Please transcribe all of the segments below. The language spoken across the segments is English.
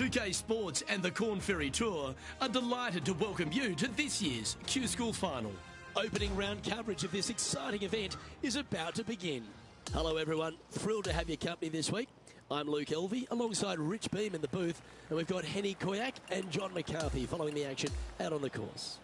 2K Sports and the Corn Ferry Tour are delighted to welcome you to this year's Q School Final. Opening round coverage of this exciting event is about to begin. Hello everyone, thrilled to have your company this week. I'm Luke Elvey alongside Rich Beam in the booth, and we've got Henny Koyak and John McCarthy following the action out on the course.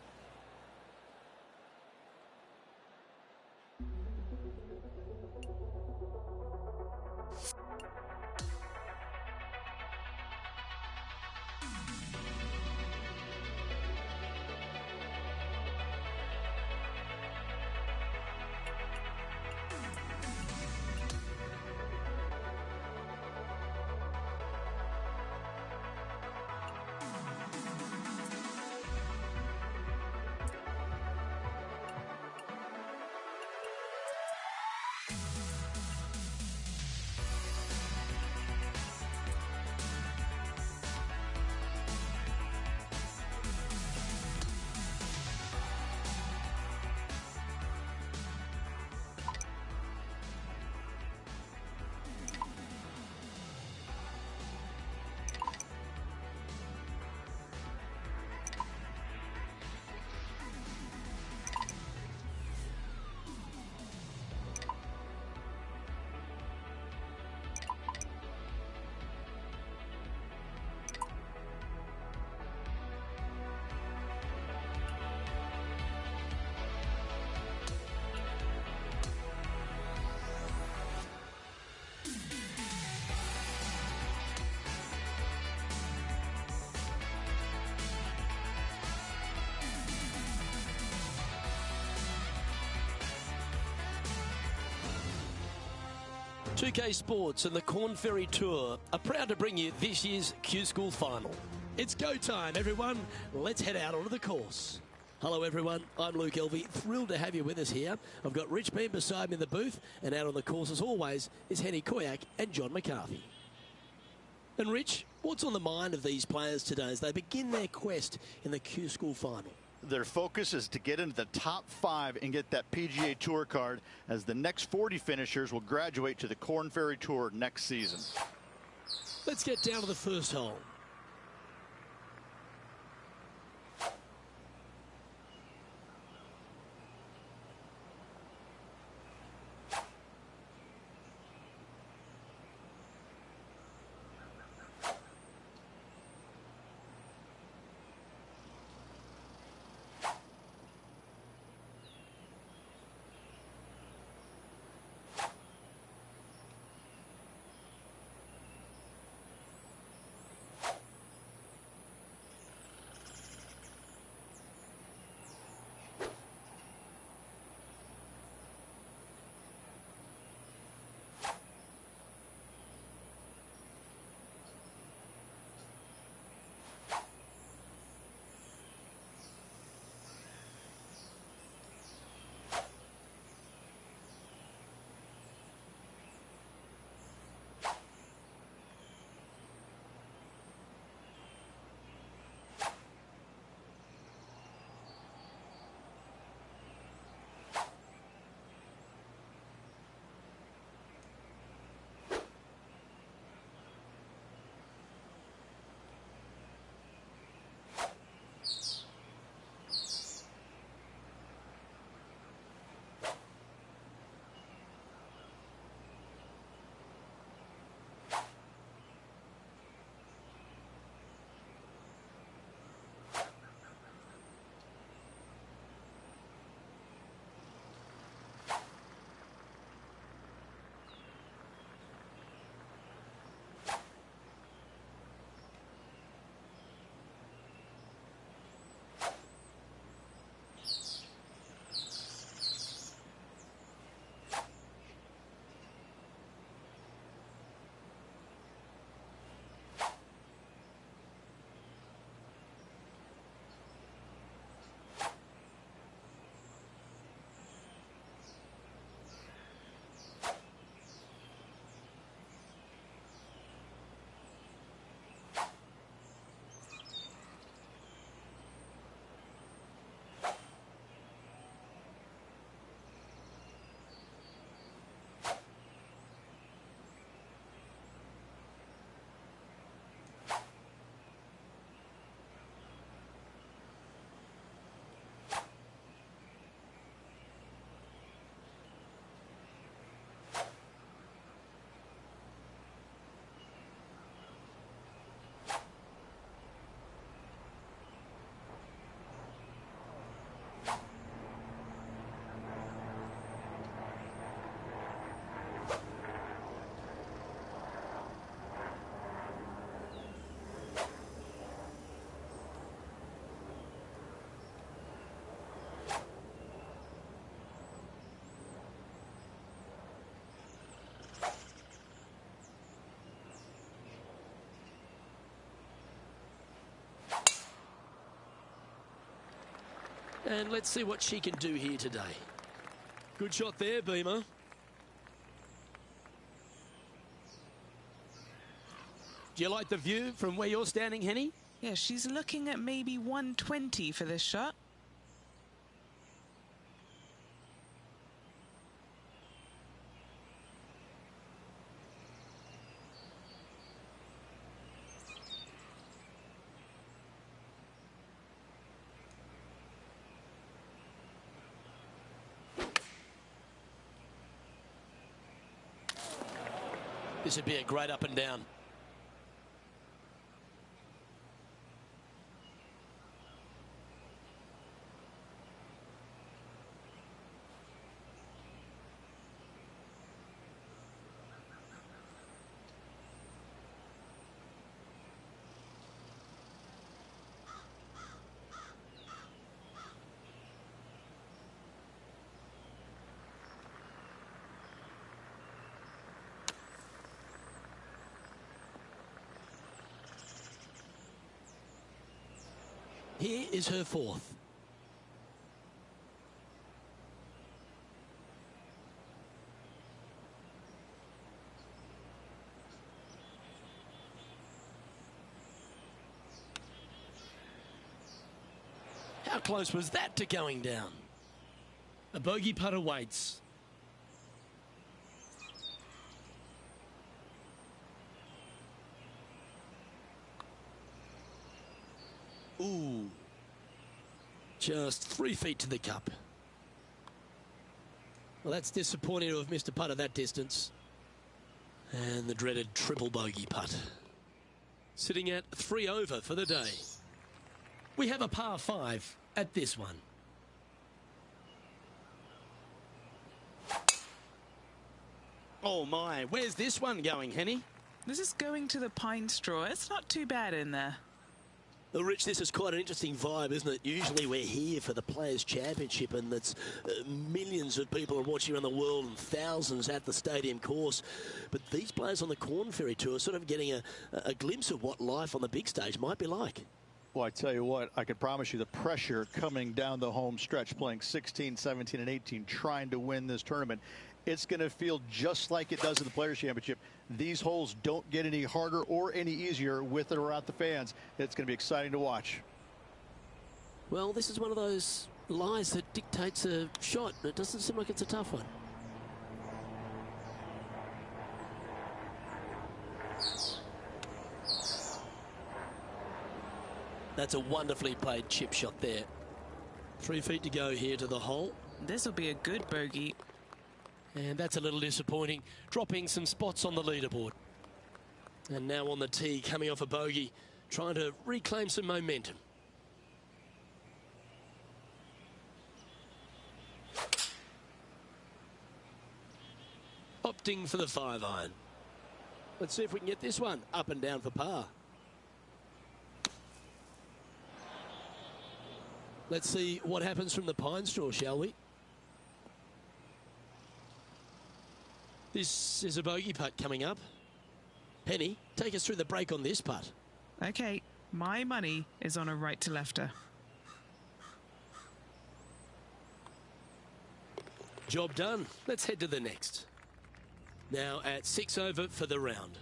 K Sports and the Corn Ferry Tour are proud to bring you this year's Q School Final. It's go time, everyone. Let's head out onto the course. Hello, everyone. I'm Luke Elvey. Thrilled to have you with us here. I've got Rich Beam beside me in the booth, and out on the course, as always, is Henny Koyak and John McCarthy. And Rich, what's on the mind of these players today as they begin their quest in the Q School Final? Their focus is to get into the top 5 and get that PGA Tour card, as the next 40 finishers will graduate to the Corn Ferry Tour next season. Let's get down to the first hole. And let's see what she can do here today. Good shot there, Beamer. Do you like the view from where you're standing, Henny? Yeah, she's looking at maybe 120 for this shot. This would be a great up and down. Here is her fourth. How close was that to going down? A bogey putt awaits. Ooh. Just 3 feet to the cup. Well, that's disappointing to have missed a putt at that distance. And the dreaded triple bogey putt. Sitting at 3 over for the day. We have a par 5 at this one. Oh my, where's this one going, Henny? This is going to the pine straw. It's not too bad in there. Well, Rich, this is quite an interesting vibe, isn't it? Usually we're here for the Players' Championship, and that's millions of people are watching around the world and thousands at the stadium course. But these players on the Corn Ferry Tour are sort of getting a glimpse of what life on the big stage might be like. Well, I tell you what, I can promise you the pressure coming down the home stretch, playing 16, 17, and 18, trying to win this tournament. It's going to feel just like it does in the Players' Championship. These holes don't get any harder or any easier with or without the fans. It's going to be exciting to watch. Well, this is one of those lies that dictates a shot. It doesn't seem like it's a tough one. That's a wonderfully played chip shot there. 3 feet to go here to the hole. This will be a good bogey. And that's a little disappointing, dropping some spots on the leaderboard. And now on the tee, coming off a bogey, trying to reclaim some momentum. Opting for the 5-iron. Let's see if we can get this one up and down for par. Let's see what happens from the pine straw, shall we? This is a bogey putt coming up. Penny, take us through the break on this putt. Okay, my money is on a right to lefter. Job done. Let's head to the next. Now at 6 over for the round.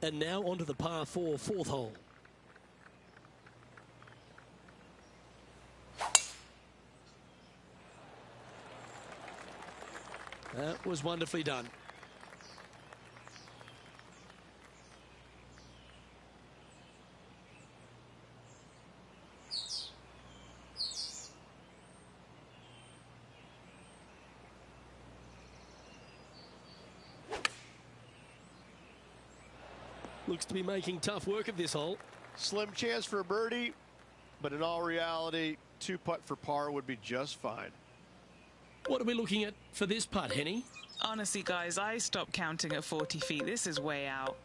And now onto the par 4 fourth hole. That was wonderfully done. Looks to be making tough work of this hole. Slim chance for a birdie, but in all reality, 2 putt for par would be just fine. What are we looking at for this putt, Henny? Honestly, guys, I stopped counting at 40 feet. This is way out.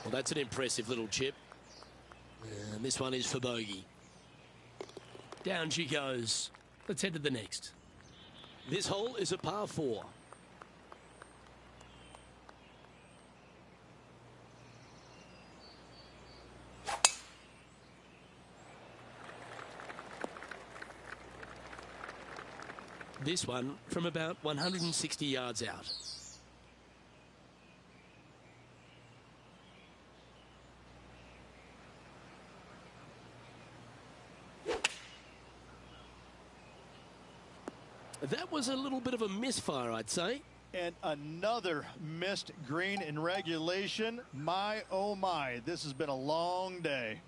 Well, that's an impressive little chip. And this one is for bogey. Down she goes. Let's head to the next. This hole is a par 4. This one from about 160 yards out. That was a little bit of a misfire, I'd say. And another missed green in regulation. My, oh my, this has been a long day.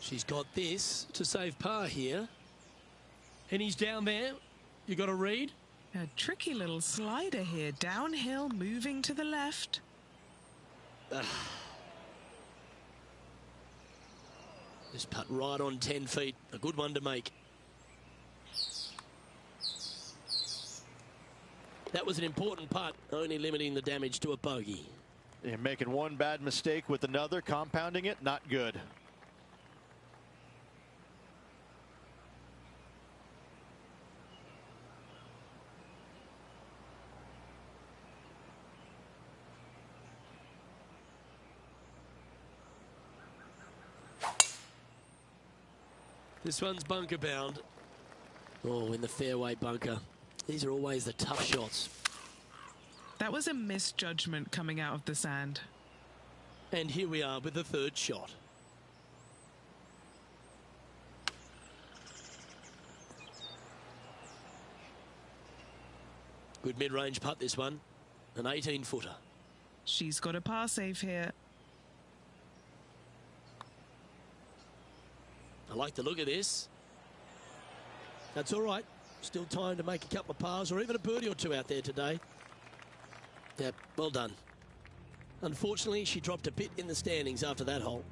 She's got this to save par here. And he's down there. You got to read. A tricky little slider here. Downhill, moving to the left. This putt right on 10 feet. A good one to make. That was an important putt, only limiting the damage to a bogey. You're making one bad mistake with another, compounding it, not good. This one's bunker bound. Oh, in the fairway bunker. These are always the tough shots. That was a misjudgment coming out of the sand. And here we are with the third shot. Good mid-range putt, this one. An 18-footer. She's got a par save here. I like the look of this. That's all right. Still time to make a couple of pars or even a birdie or two out there today. Yep, well done. Unfortunately, she dropped a bit in the standings after that hole.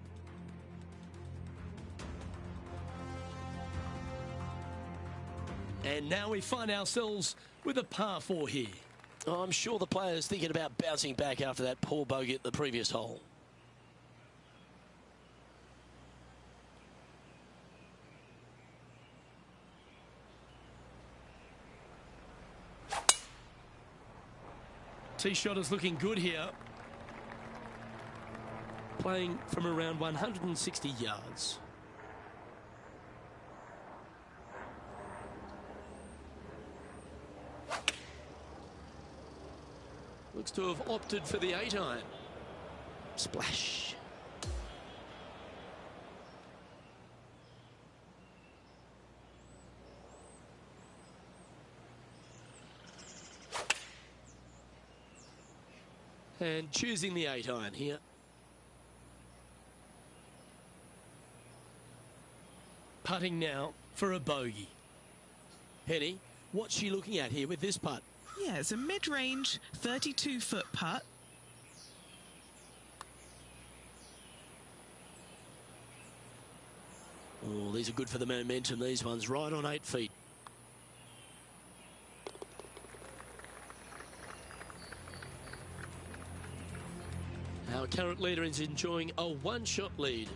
And now we find ourselves with a par 4 here. Oh, I'm sure the player's thinking about bouncing back after that poor bogey at the previous hole. Tee shot is looking good here. Playing from around 160 yards. Looks to have opted for the 8-iron. Splash. And choosing the 8-iron here. Putting now for a bogey. Henny, what's she looking at here with this putt? Yeah, it's a mid-range 32-foot putt. Oh, these are good for the momentum, these ones, right on 8 feet. Our current leader is enjoying a one-shot lead.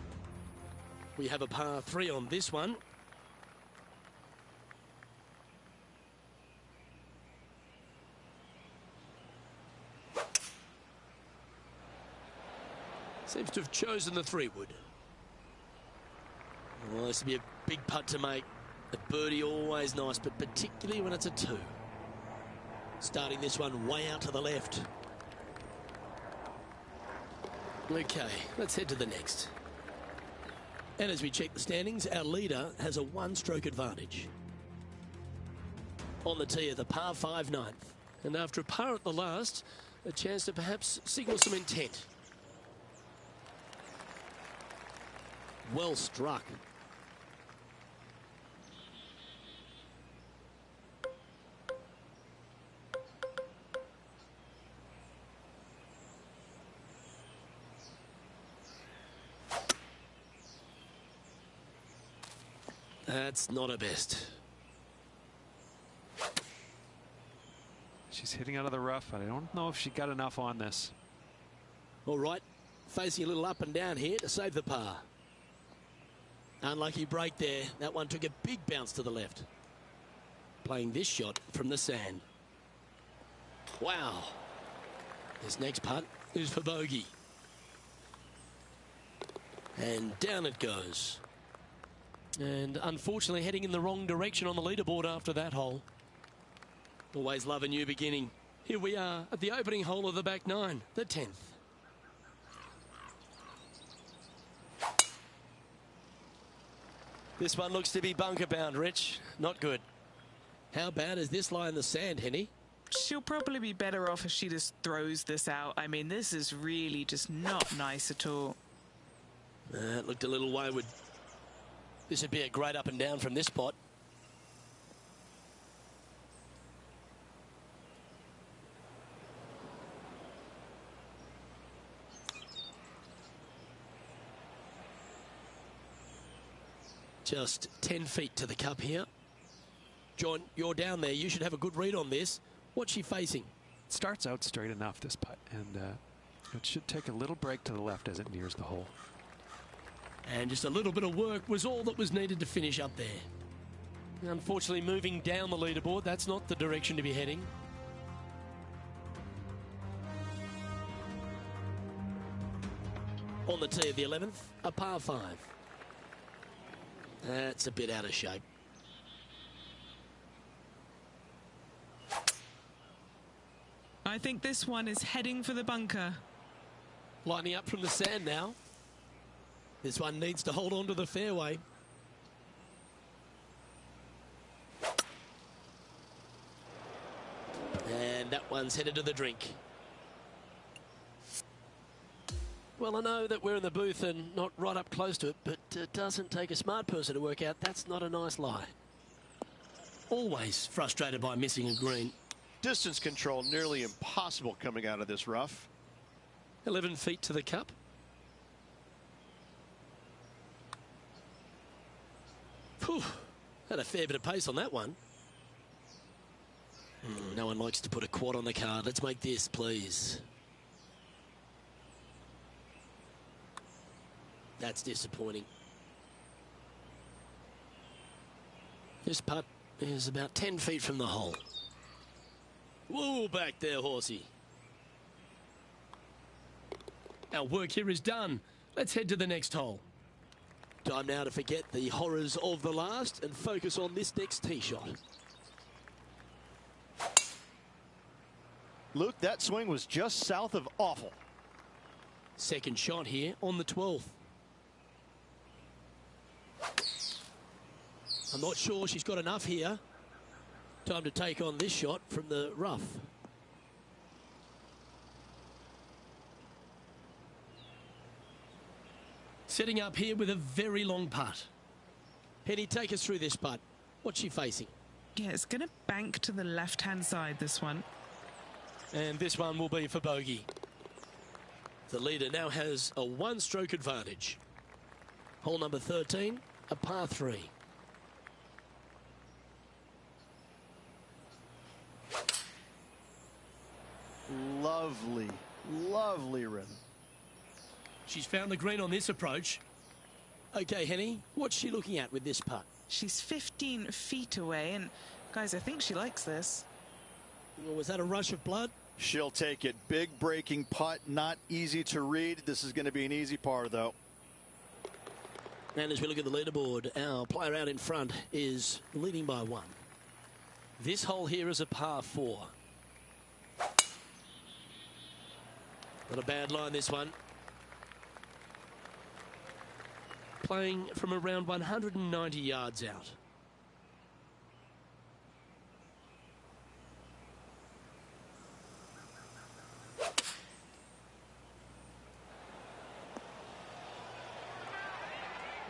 We have a par 3 on this one. Seems to have chosen the 3-wood. Well, this would be a big putt to make. A birdie always nice, but particularly when it's a 2. Starting this one way out to the left. Okay, let's head to the next. And as we check the standings, our leader has a 1-stroke advantage. On the tee of the par 5 9th. And after a par at the last, A chance to perhaps signal some intent. Well struck. That's not her best. She's hitting out of the rough. I don't know if she got enough on this. All right, facing a little up and down here to save the par. Unlucky break there. That one took a big bounce to the left. Playing this shot from the sand. Wow. This next putt is for bogey. And down it goes. And unfortunately heading in the wrong direction on the leaderboard after that hole. Always love a new beginning. Here we are at the opening hole of the back nine, the 10th. This one looks to be bunker bound, Rich. Not good. How bad is this lie in the sand, Henny? She'll probably be better off if she just throws this out. I mean, this is really just not nice at all. It looked a little wayward. This would be a great up and down from this spot. Just 10 feet to the cup here. John, you're down there. You should have a good read on this. What's she facing? Starts out straight enough, this putt, and it should take a little break to the left as it nears the hole. And just a little bit of work was all that was needed to finish up there. Unfortunately, moving down the leaderboard, that's not the direction to be heading. On the tee of the 11th, a par 5. That's a bit out of shape. I think this one is heading for the bunker. Lining up from the sand now. This one needs to hold on to the fairway. And that one's headed to the drink. Well, I know that we're in the booth and not right up close to it, but it doesn't take a smart person to work out that's not a nice lie. Always frustrated by missing a green. Distance control nearly impossible coming out of this rough. 11 feet to the cup. Whew, had a fair bit of pace on that one. No one likes to put a quad on the card. Let's make this, please. That's disappointing. This putt is about 10 feet from the hole. Whoa, back there, horsey. Our work here is done. Let's head to the next hole. Time now to forget the horrors of the last and focus on this next tee shot. Luke, that swing was just south of awful. Second shot here on the 12th. I'm not sure she's got enough here. Time to take on this shot from the rough. Setting up here with a very long putt. Henny, take us through this putt. What's she facing? Yeah, it's going to bank to the left-hand side, this one. And this one will be for bogey. The leader now has a one-stroke advantage. Hole number 13, a par 3. Lovely, lovely rhythm. She's found the green on this approach. Okay, Henny, what's she looking at with this putt? She's 15 feet away, and guys, I think she likes this. Well, was that a rush of blood? She'll take it. Big breaking putt, not easy to read. This is going to be an easy par, though. And as we look at the leaderboard, our player out in front is leading by 1. This hole here is a par 4. Not a bad line, this one. Playing from around 190 yards out.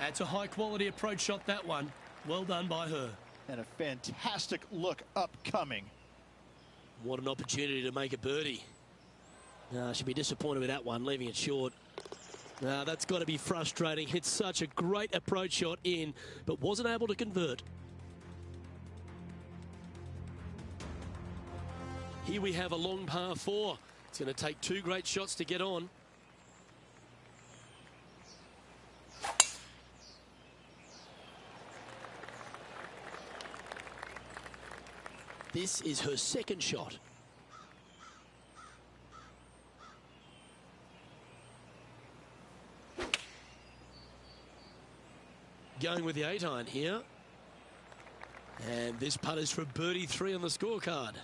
That's a high-quality approach shot, that one. Well done by her. And a fantastic look upcoming. What an opportunity to make a birdie. She'll be disappointed with that one, leaving it short. That's got to be frustrating. Hit such a great approach shot in, but wasn't able to convert. Here we have a long par 4. It's going to take 2 great shots to get on. This is her second shot. Going with the 8-iron here. And this putt is for birdie 3 on the scorecard.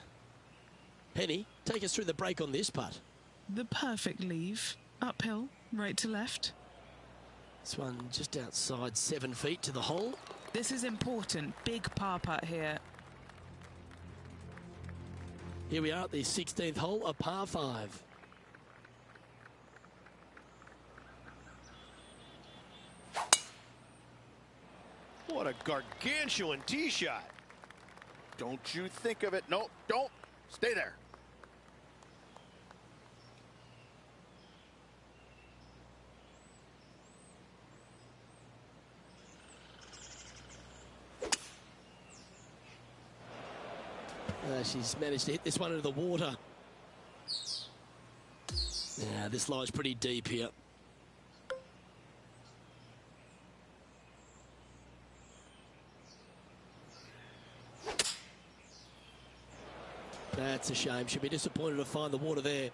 Penny, take us through the break on this putt. The perfect leave. Uphill, right to left. This one just outside 7 feet to the hole. This is important. Big par putt here. Here we are at the 16th hole, a par 5. What a gargantuan tee shot. Don't you think of it. No, don't. Stay there. She's managed to hit this one into the water. Yeah, this lies pretty deep here. That's a shame. She'll be disappointed to find the water there.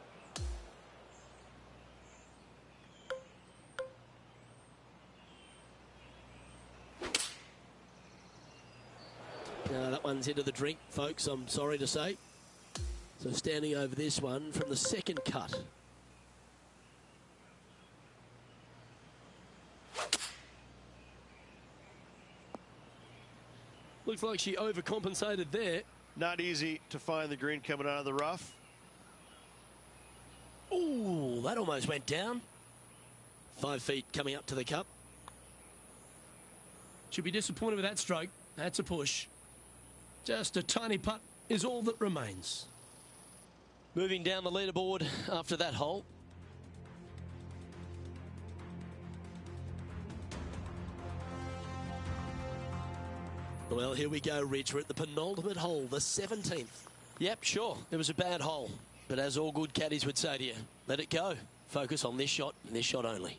That one's into the drink, folks, I'm sorry to say. So standing over this one from the second cut. Looks like she overcompensated there. Not easy to find the green coming out of the rough. Ooh, that almost went down. 5 feet coming up to the cup. Should be disappointed with that stroke. That's a push. Just a tiny putt is all that remains. Moving down the leaderboard after that hole. Well, here we go, Rich. We're at the penultimate hole, the 17th. Yep, sure, it was a bad hole. But as all good caddies would say to you, let it go. Focus on this shot and this shot only.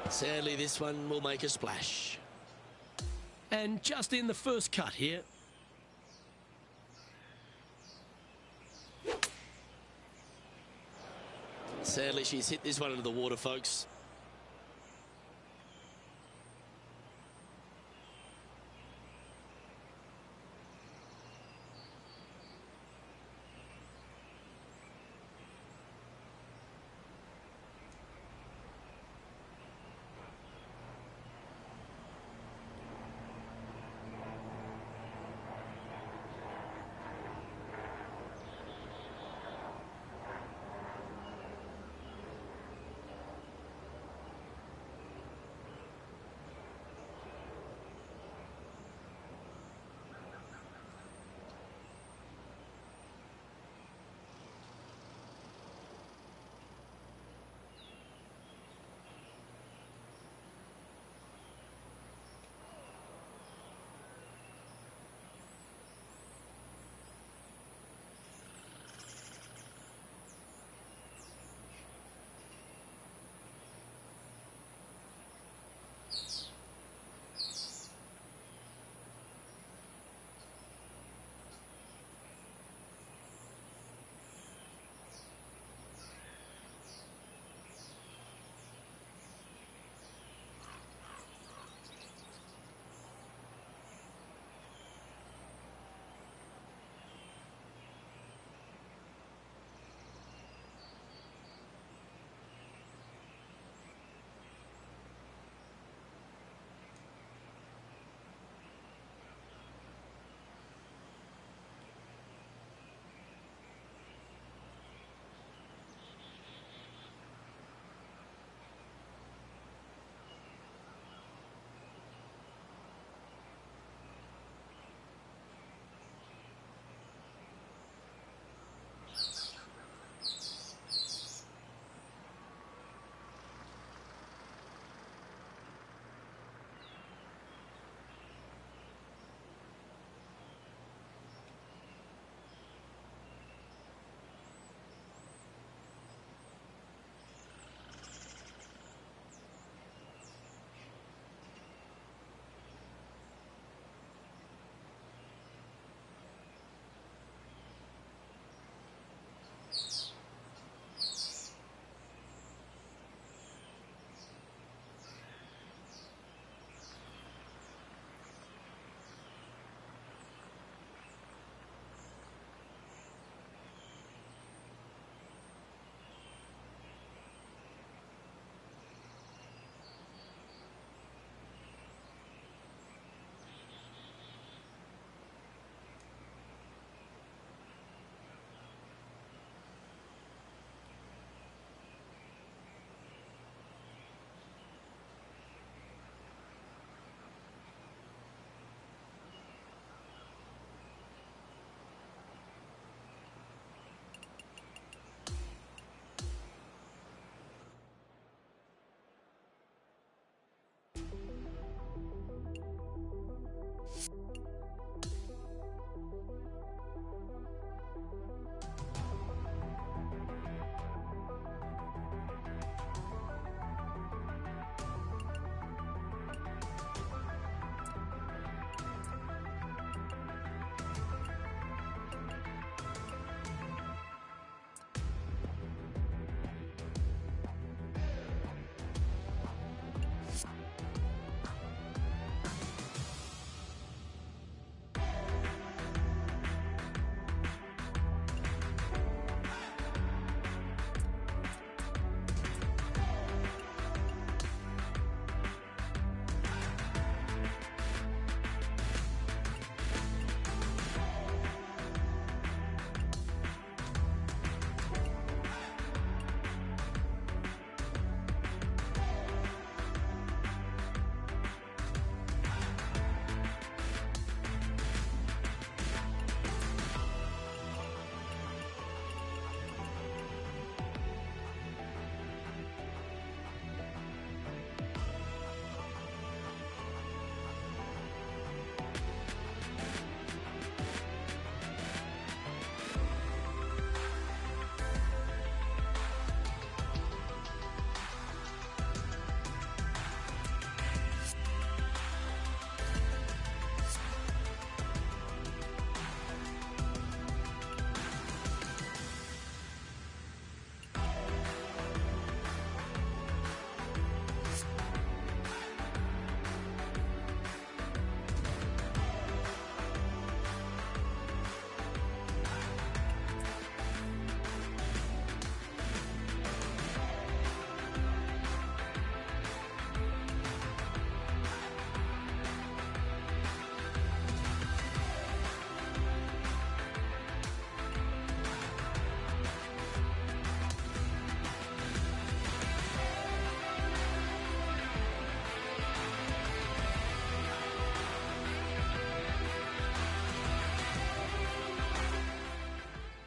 Sadly, this one will make a splash. And just in the first cut here. Sadly, she's hit this one into the water, folks.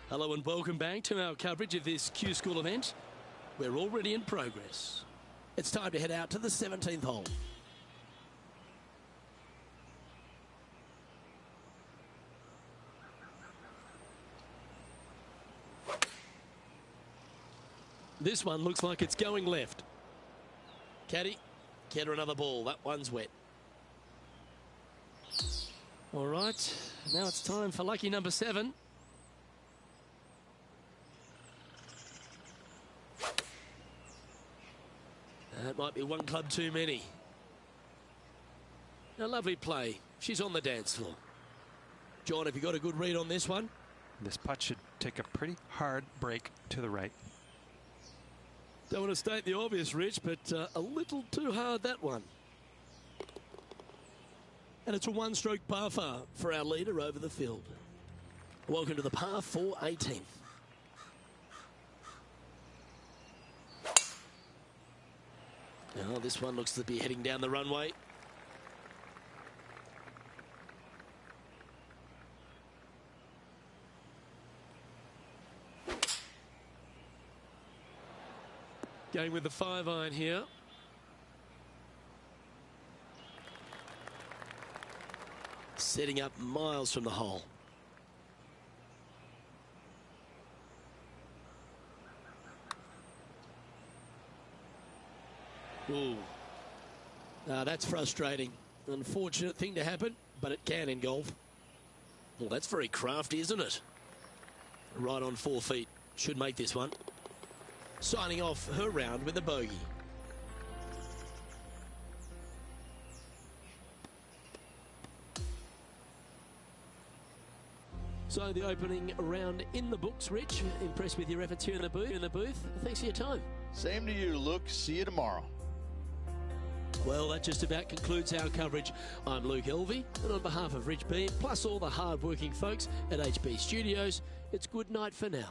Hello and welcome back to our coverage of this Q School event. We're already in progress. It's time to head out to the 17th hole. This one looks like it's going left. Caddy, get her another ball. That one's wet. All right, now it's time for lucky number 7. That might be one club too many. A lovely play. She's on the dance floor. John, have you got a good read on this one? This putt should take a pretty hard break to the right. Don't want to state the obvious, Rich, but a little too hard, that one. And it's a one-stroke par four for our leader over the field. Welcome to the par 4 18th. Now, this one looks to be heading down the runway. Going with the 5-iron here. Setting up miles from the hole. Ooh. That's frustrating. Unfortunate thing to happen, but it can in golf. Well, that's very crafty, isn't it? Right on 4 feet. Should make this one. Signing off her round with a bogey. So the opening round in the books, Rich. Impressed with your efforts here in the booth. Thanks for your time. Same to you, Luke. See you tomorrow. Well, that just about concludes our coverage. I'm Luke Elvey, and on behalf of Rich Beam, plus all the hard-working folks at HB Studios, it's good night for now.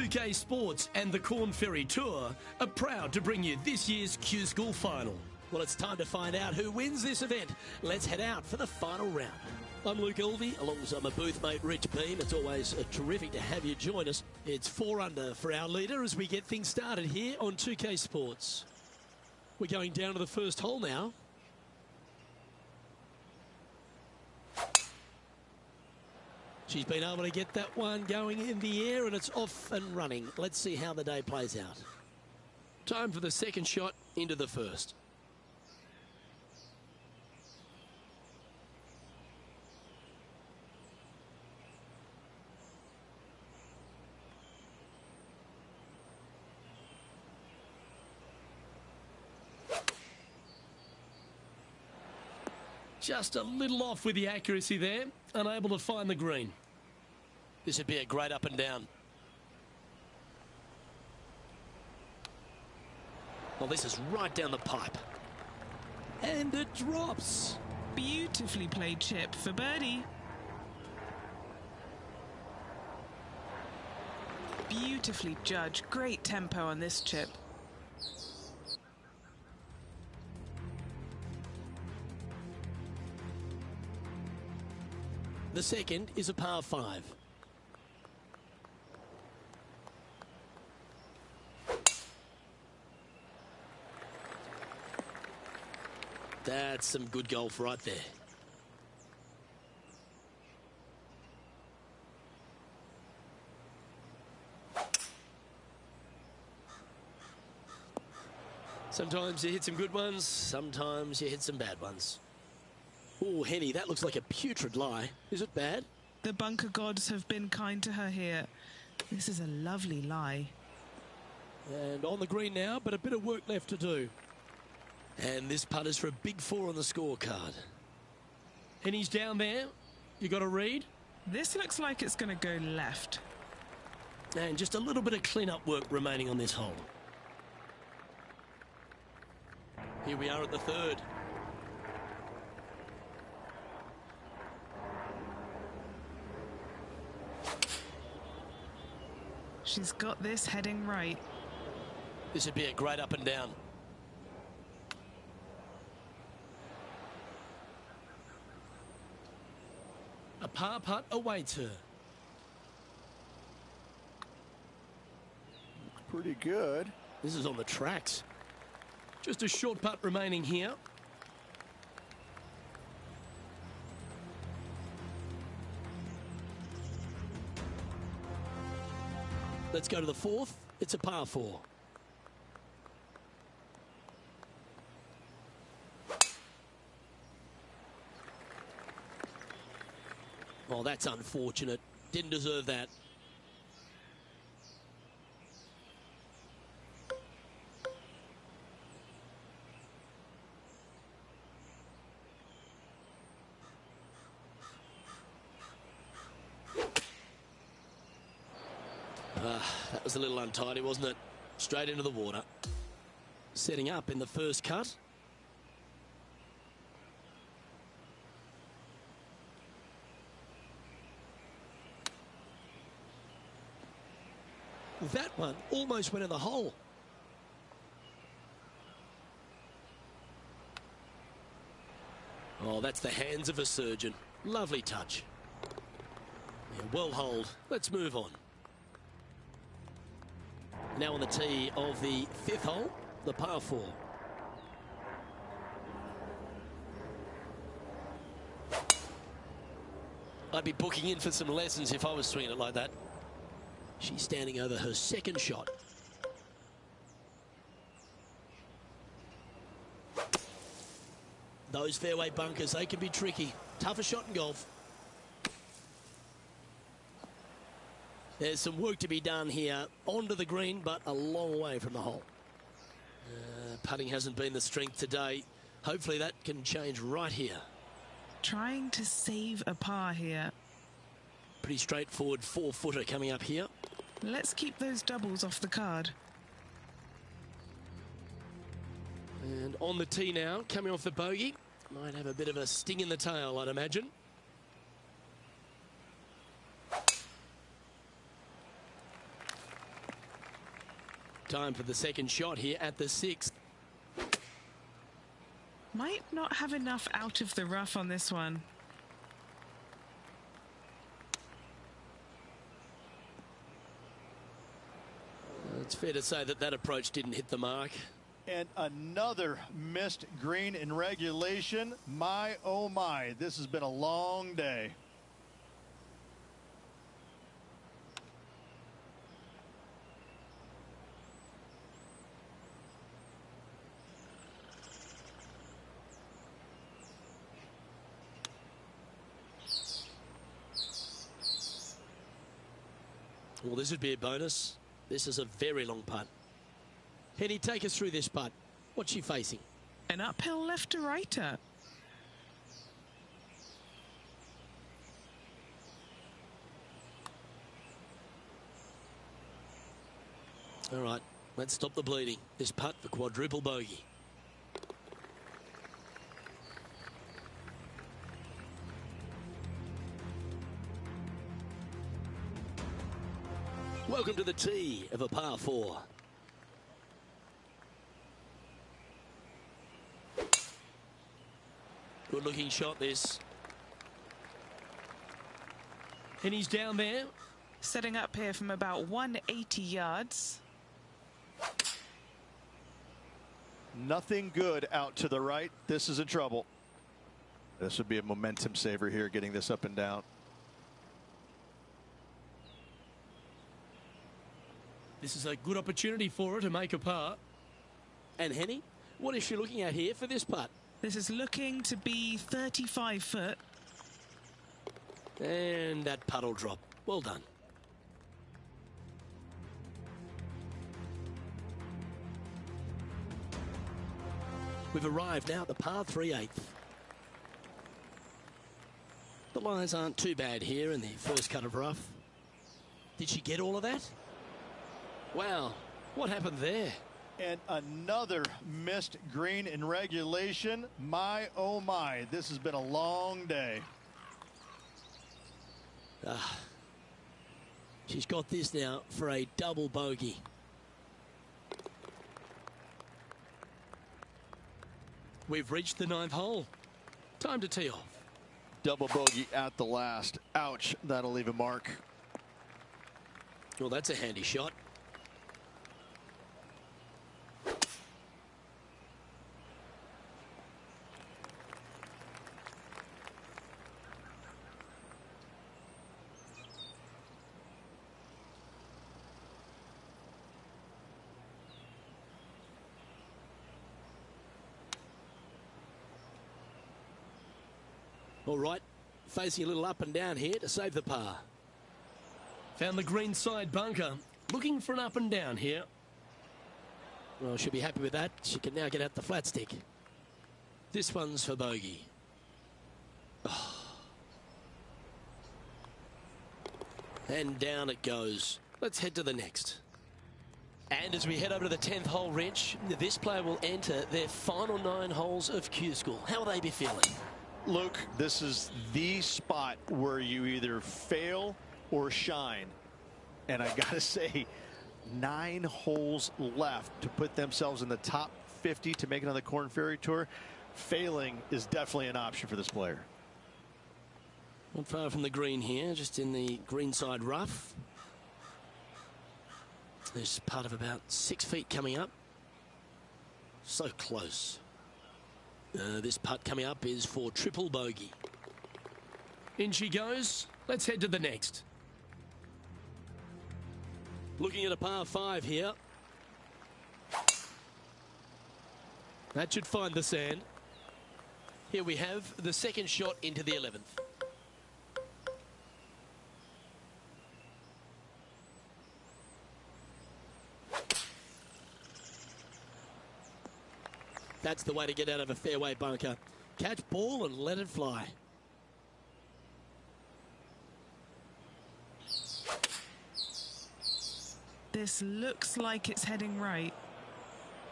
UK Sports and the Corn Ferry Tour are proud to bring you this year's Q School Final. Well, it's time to find out who wins this event. Let's head out for the final round. I'm Luke Elvey, alongside my booth mate Rich Beam. It's always terrific to have you join us. It's 4 under for our leader as we get things started here on 2K Sports. We're going down to the first hole now. She's been able to get that one going in the air, and it's off and running. Let's see how the day plays out. Time for the second shot into the first. Just a little off with the accuracy there, unable to find the green. This would be a great up and down. Well, this is right down the pipe. And it drops. Beautifully played chip for birdie. Beautifully judged. Great tempo on this chip. The second is a par 5. That's some good golf right there. Sometimes you hit some good ones, sometimes you hit some bad ones. Oh, Henny, that looks like a putrid lie. Is it bad? The bunker gods have been kind to her here. This is a lovely lie. And on the green now, but a bit of work left to do. And this putt is for a big 4 on the scorecard. And he's down there. You got a read? This looks like it's going to go left. And just a little bit of clean-up work remaining on this hole. Here we are at the third. She's got this heading right. This would be a great up and down. A par putt awaits her. Pretty good. This is on the tracks. Just a short putt remaining here. Let's go to the fourth. It's a par 4. Oh, that's unfortunate. Didn't deserve that. That was a little untidy, wasn't it? Straight into the water. Setting up in the first cut. That one almost went in the hole. Oh, that's the hands of a surgeon. Lovely touch. Yeah, well holed. Let's move on. Now on the tee of the 5th hole, the par 4. I'd be booking in for some lessons if I was swinging it like that. She's standing over her second shot. Those fairway bunkers, they can be tricky. Tougher shot in golf. There's some work to be done here. Onto the green, but a long way from the hole. Putting hasn't been the strength today. Hopefully that can change right here. Trying to save a par here. Pretty straightforward 4-footer coming up here. Let's keep those doubles off the card. And on the tee now, coming off the bogey. Might have a bit of a sting in the tail, I'd imagine. Time for the second shot here at the 6th. Might not have enough out of the rough on this one. It's fair to say that that approach didn't hit the mark. And another missed green in regulation. My, oh my, this has been a long day. Well, this would be a bonus. This is a very long putt. Henny, take us through this putt. What's she facing? An uphill left to righter. All right, let's stop the bleeding. This putt for quadruple bogey. Welcome to the tee of a par 4. Good looking shot this. And he's down there. Setting up here from about 180 yards. Nothing good out to the right. This is in trouble. This would be a momentum saver here, getting this up and down. This is a good opportunity for her to make a par. And Henny, what is she looking at here for this putt? This is looking to be 35 foot. And that putt will drop. Well done. We've arrived now at the par 3/8. The lines aren't too bad here in the first cut of rough. Did she get all of that? Wow, what happened there? And another missed green in regulation. My, oh my, this has been a long day. She's got this now for a double bogey. We've reached the 9th hole. Time to tee off. Double bogey at the last. Ouch, that'll leave a mark. Well, that's a handy shot. All right, facing a little up and down here to save the par. Found the green side bunker. Looking for an up and down here. Well, she'll be happy with that. She can now get out the flat stick. This one's for bogey. Oh. And down it goes. Let's head to the next. And as we head over to the 10th hole, Rich, this player will enter their final 9 holes of Q School. How will they be feeling? Luke, this is the spot where you either fail or shine. And I gotta say, 9 holes left to put themselves in the top 50 to make it on the Korn Ferry Tour. Failing is definitely an option for this player. Not far from the green here, just in the green side rough. There's part of about 6 feet coming up. So close. This putt coming up is for triple bogey. In she goes. Let's head to the next. Looking at a par 5 here. That should find the sand. Here we have the second shot into the 11th. That's the way to get out of a fairway bunker. Catch ball and let it fly. This looks like it's heading right.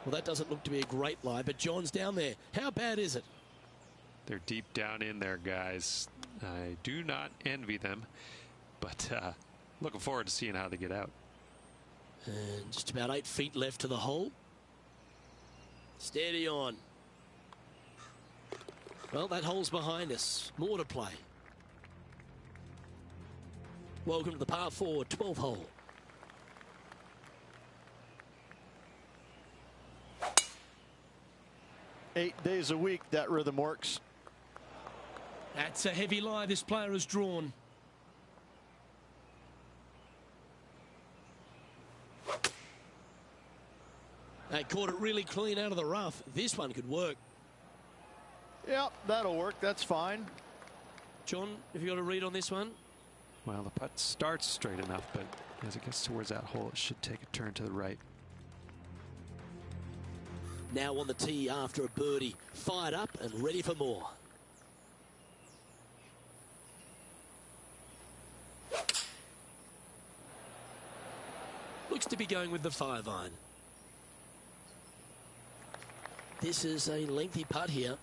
Well, that doesn't look to be a great lie, but John's down there. How bad is it? They're deep down in there, guys. I do not envy them, but looking forward to seeing how they get out. And just about 8 feet left to the hole. Steady on. Well, that hole's behind us. More to play. Welcome to the par 4 12th hole. Eight days a week, that rhythm works. That's a heavy lie this player has drawn. They caught it really clean out of the rough. This one could work. Yep, that'll work. That's fine. John, have you got a read on this one? Well, the putt starts straight enough, but as it gets towards that hole, it should take a turn to the right. Now on the tee after a birdie. Fired up and ready for more. Looks to be going with the 5-iron. This is a lengthy putt here.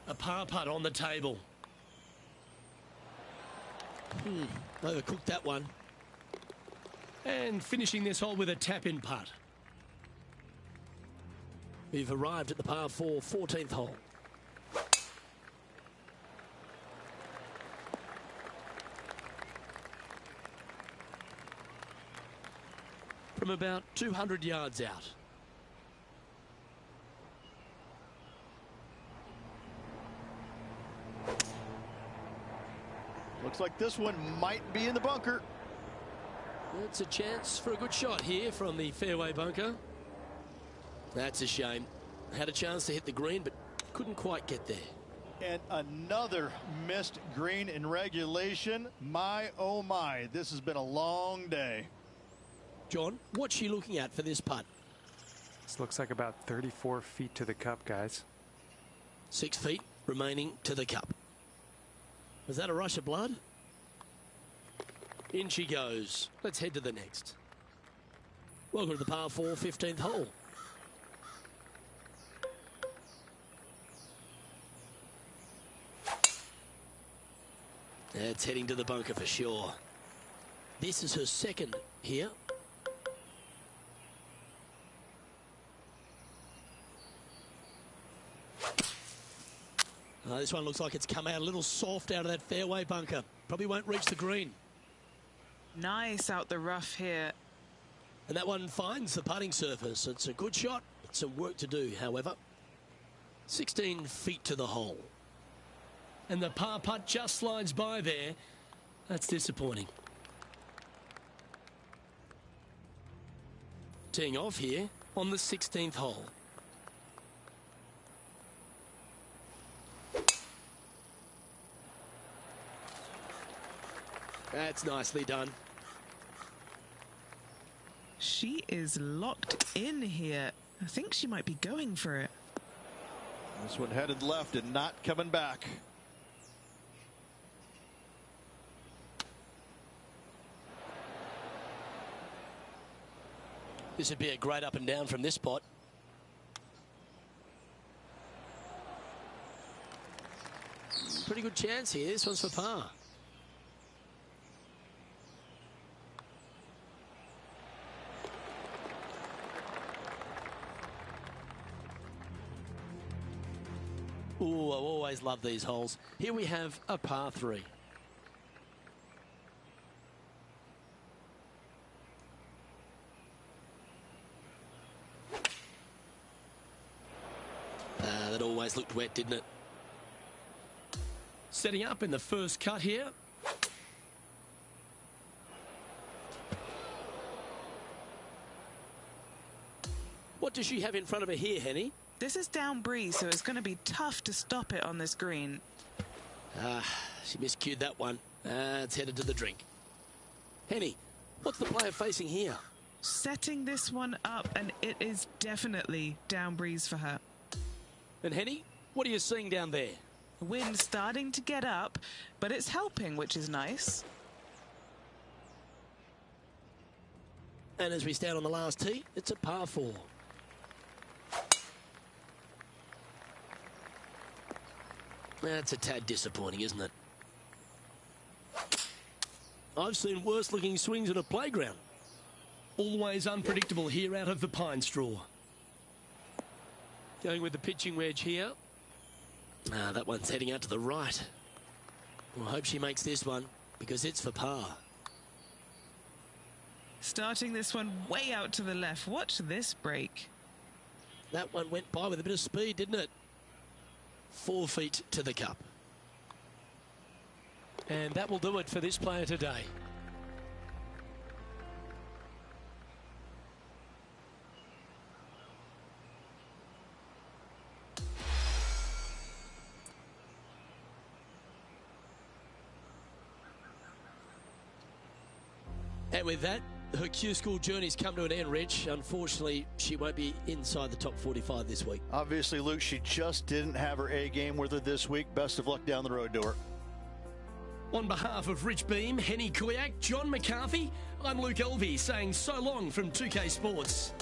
A par putt on the table. Overcooked that one. And finishing this hole with a tap-in putt. We've arrived at the par 4 14th hole. From about 200 yards out. Looks like this one might be in the bunker. It's a chance for a good shot here from the fairway bunker. That's a shame. Had a chance to hit the green, but couldn't quite get there. And another missed green in regulation. My, oh my, this has been a long day. John, what's she looking at for this putt? This looks like about 34 feet to the cup, guys. 6 feet remaining to the cup. Was that a rush of blood? In she goes. Let's head to the next. Welcome to the par 4 15th hole. It's heading to the bunker for sure. This is her second here. This one looks like it's come out a little soft out of that fairway bunker. Probably won't reach the green. Nice out the rough here. And that one finds the putting surface. It's a good shot. Some work to do, however. 16 feet to the hole. And the par putt just slides by there. That's disappointing. Teeing off here on the 16th hole. That's nicely done. She is locked in here. I think she might be going for it. This one headed left and not coming back. This would be a great up and down from this spot. Pretty good chance here. This one's for par. Ooh, I always love these holes. Here we have a par 3. That always looked wet, didn't it? Setting up in the first cut here. What does she have in front of her here, Henny? This is down breeze, so it's going to be tough to stop it on this green. She miscued that one. It's headed to the drink. Henny, what's the player facing here? Setting this one up, and it is definitely down breeze for her. And Henny, what are you seeing down there? The wind starting to get up, but it's helping, which is nice. And as we stand on the last tee, it's a par 4. That's a tad disappointing, isn't it? I've seen worse looking swings at a playground. Always unpredictable here out of the pine straw. Going with the pitching wedge here. That one's heading out to the right. Well, I hope she makes this one because it's for par. Starting this one way out to the left. Watch this break. That one went by with a bit of speed, didn't it? 4 feet to the cup. And that will do it for this player today. And with that, her Q School journey's come to an end, Rich. Unfortunately, she won't be inside the top 45 this week. Obviously, Luke, she just didn't have her A game with her this week. Best of luck down the road to her. On behalf of Rich Beam, Henny Kuyak, John McCarthy, I'm Luke Elvey saying so long from 2K Sports.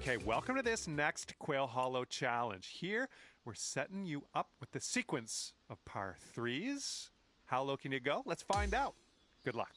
Okay, welcome to this next Quail Hollow challenge. Here, we're setting you up with the sequence of par threes. How low can you go? Let's find out. Good luck.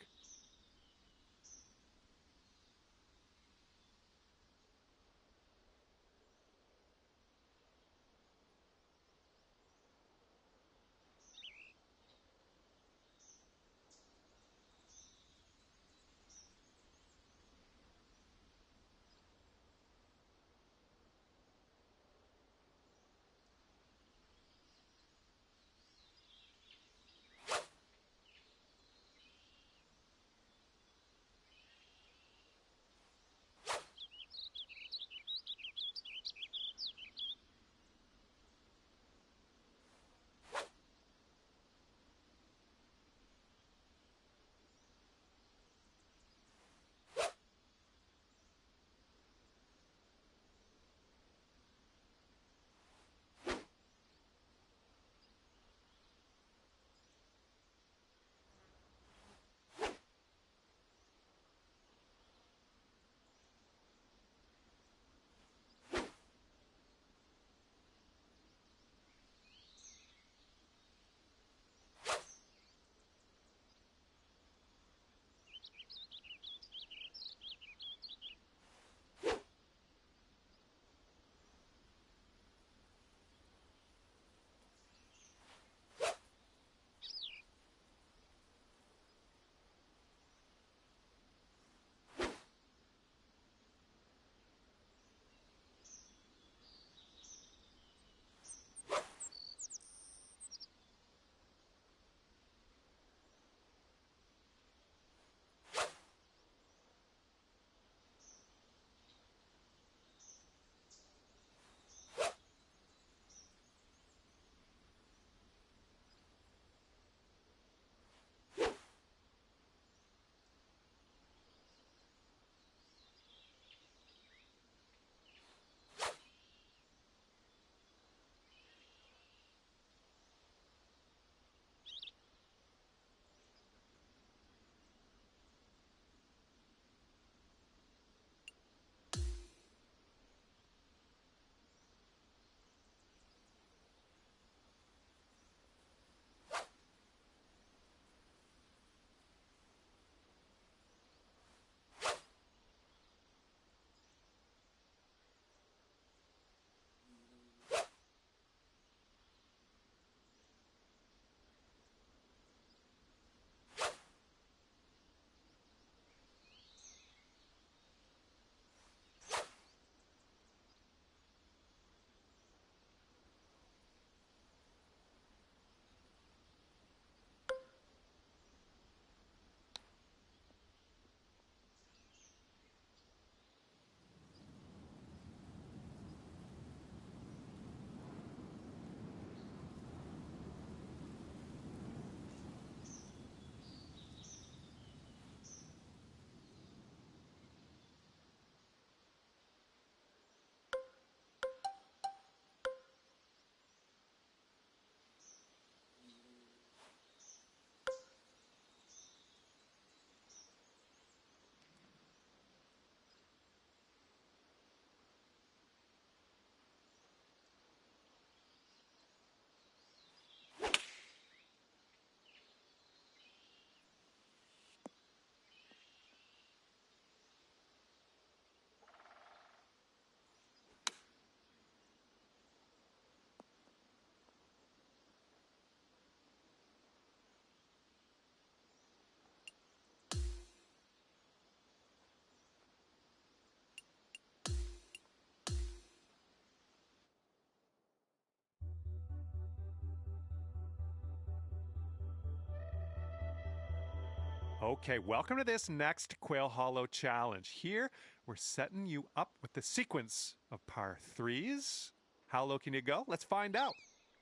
Okay, welcome to this next Quail Hollow challenge. Here, we're setting you up with the sequence of par threes. How low can you go? Let's find out.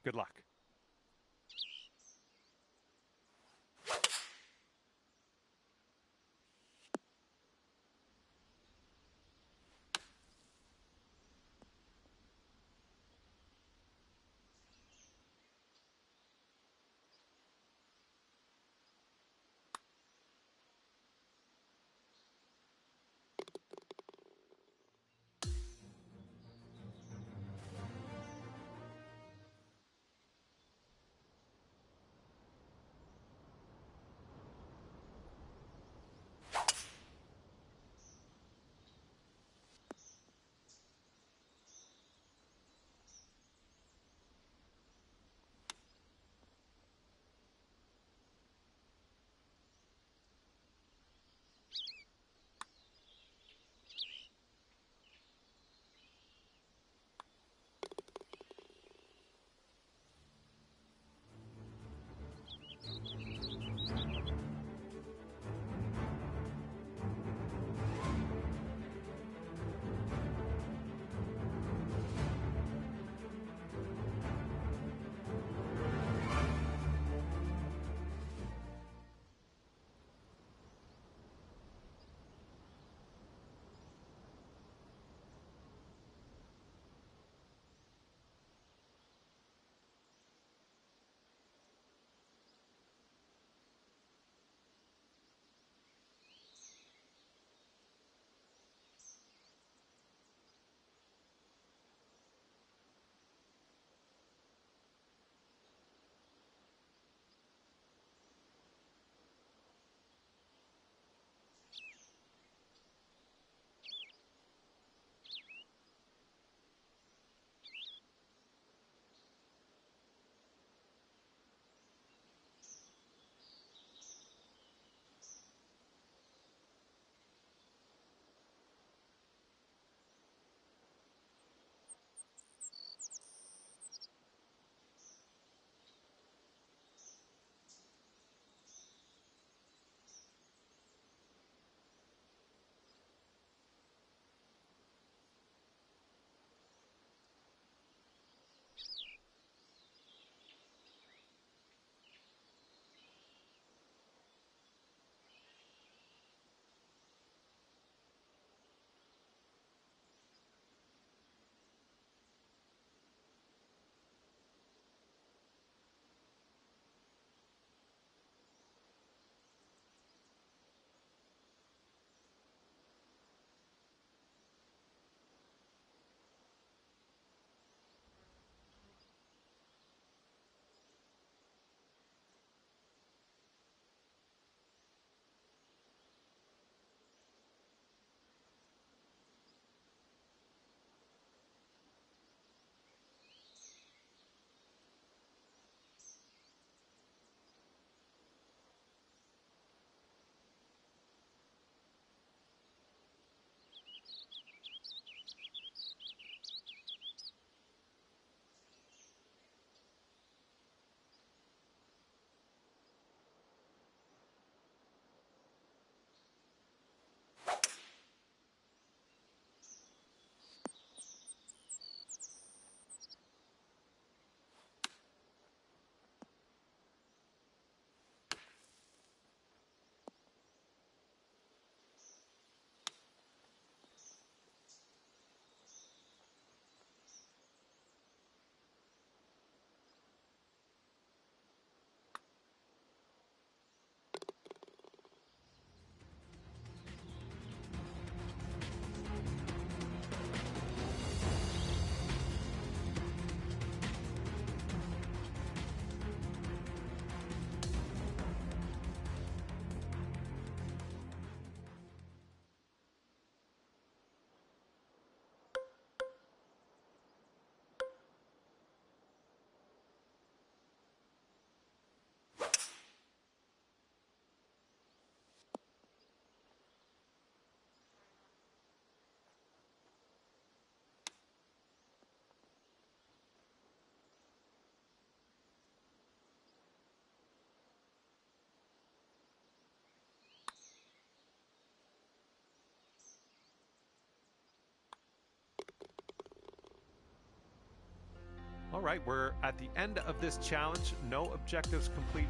Good luck. All right, we're at the end of this challenge. No objectives complete.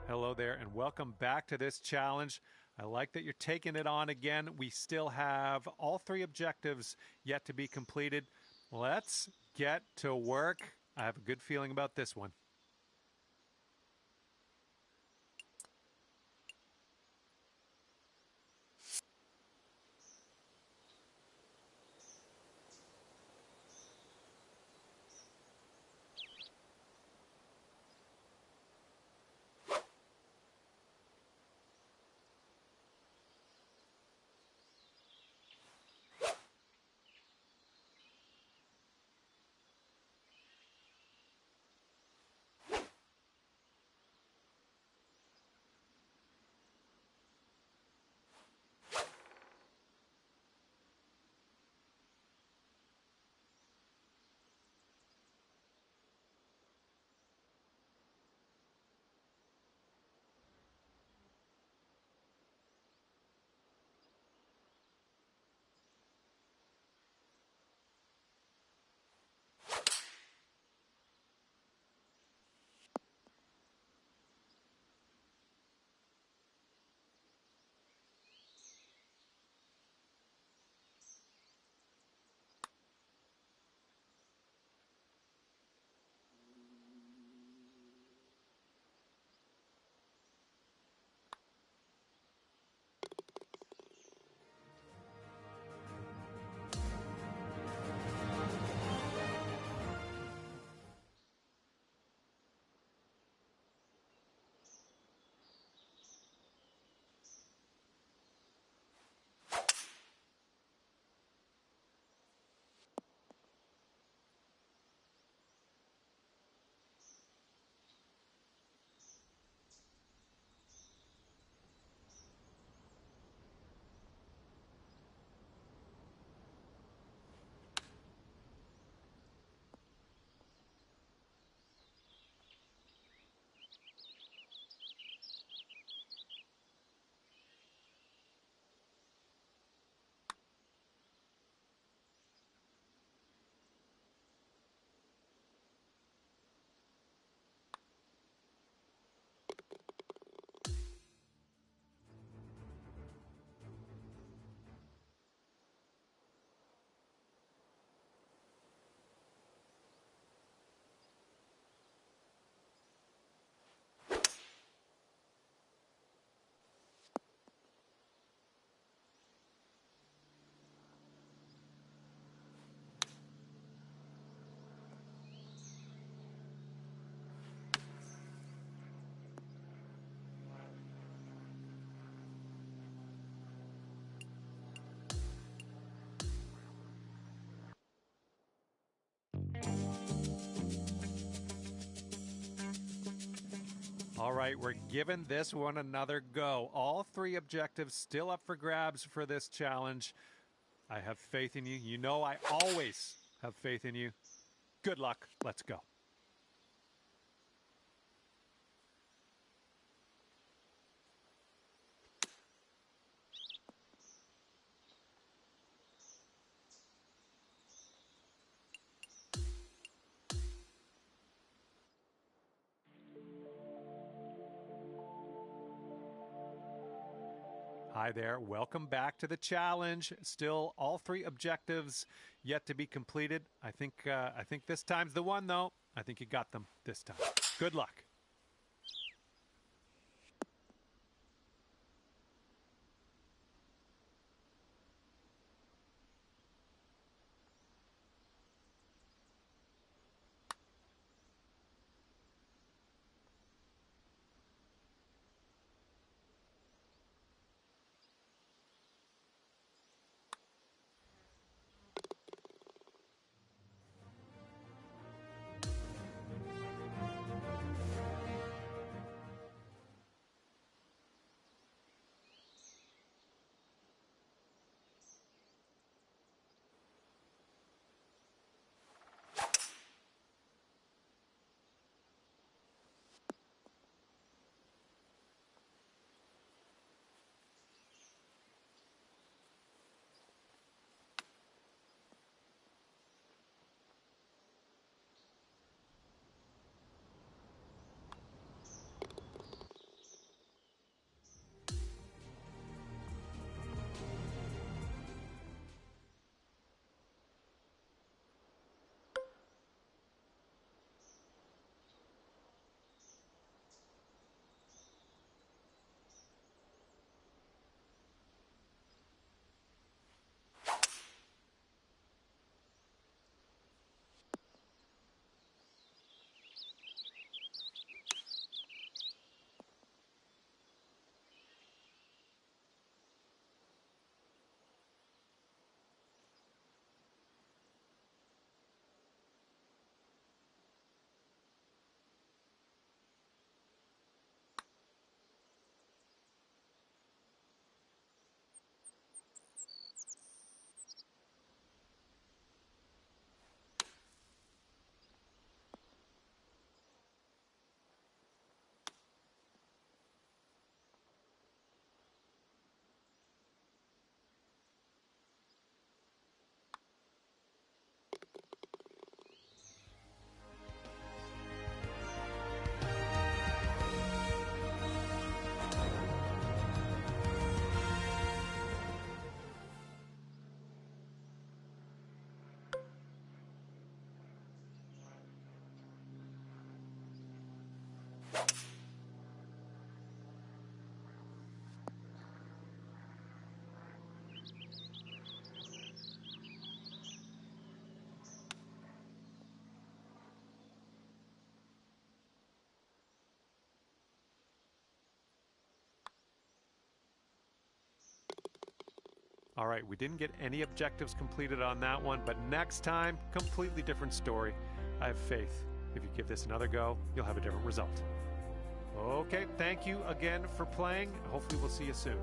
Hello there, and welcome back to this challenge. I like that you're taking it on again. We still have all 3 objectives yet to be completed. Let's get to work. I have a good feeling about this one. All right, we're giving this one another go. All 3 objectives still up for grabs for this challenge. I have faith in you. You know I always have faith in you. Good luck. Let's go. Hi there. Welcome back to the challenge. Still all 3 objectives yet to be completed. I think this time's the one, though. I think you got them this time. Good luck. All right, we didn't get any objectives completed on that one, but next time, completely different story. I have faith. If you give this another go, you'll have a different result. Okay, thank you again for playing. Hopefully we'll see you soon.